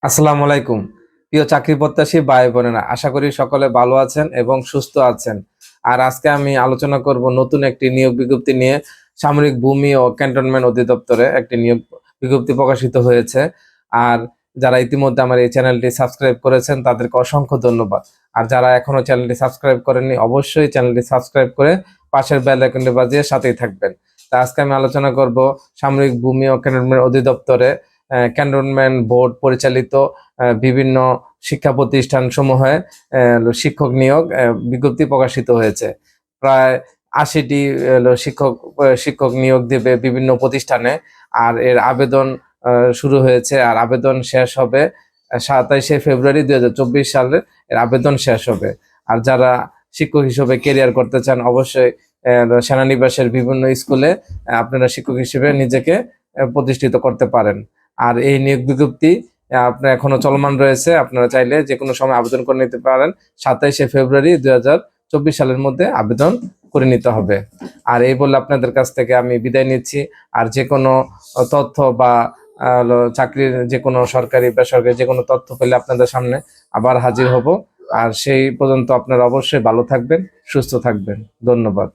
আসসালামু আলাইকুম। প্রিয় চাকরি প্রত্যাশী ভাই বোনেরা, আশা করি সকলে ভালো আছেন এবং সুস্থ আছেন। আর আজকে আমি আলোচনা করব নতুন একটি নিয়োগ বিজ্ঞপ্তি নিয়ে। সামরিক ভূমি ও ক্যান্টনমেন্ট অধিদপ্তরে একটি নিয়োগ বিজ্ঞপ্তি প্রকাশিত হয়েছে। আর যারা ইতিমধ্যে আমার এই চ্যানেলটি সাবস্ক্রাইব করেছেন তাদেরকে অসংখ্য ধন্যবাদ। আর যারা এখনো চ্যানেলটি সাবস্ক্রাইব করেননি অবশ্যই চ্যানেলটি সাবস্ক্রাইব করে পাশের বেল আইকনটি বাজিয়ে সাথেই থাকবেন। তা আজকে আমি আলোচনা করব সামরিক ভূমি ও ক্যান্টনমেন্ট অধিদপ্তরে ক্যান্টনমেন্ট বোর্ড পরিচালিত বিভিন্ন শিক্ষা প্রতিষ্ঠান সমূহে শিক্ষক নিয়োগ বিজ্ঞপ্তি প্রকাশিত হয়েছে। প্রায় ৮০টি শিক্ষক নিয়োগ দেবে বিভিন্ন প্রতিষ্ঠানে। আর এর আবেদন শুরু হয়েছে, আর আবেদন শেষ হবে ২৭শে ফেব্রুয়ারি ২০২৪ সালে এর আবেদন শেষ হবে। আর যারা শিক্ষক হিসেবে কেরিয়ার করতে চান অবশ্যই সেনানিবাসের বিভিন্ন স্কুলে আপনারা শিক্ষক হিসেবে নিজেকে প্রতিষ্ঠিত করতে পারেন। আর এই নিয়োগ বিজ্ঞপ্তি আপনার এখনো চলমান রয়েছে, আপনারা চাইলে যে কোনো সময় আবেদন করে নিতে পারেন। ২৭শে ফেব্রুয়ারি ২০২৪ সালের মধ্যে আবেদন করে নিতে হবে। আর এই বলে আপনাদের কাছ থেকে আমি বিদায় নিচ্ছি। আর যে কোনো তথ্য বা চাকরির যে কোনো সরকারি বেসরকারি যে কোনো তথ্য পেলে আপনাদের সামনে আবার হাজির হব। আর সেই পর্যন্ত আপনারা অবশ্যই ভালো থাকবেন, সুস্থ থাকবেন। ধন্যবাদ।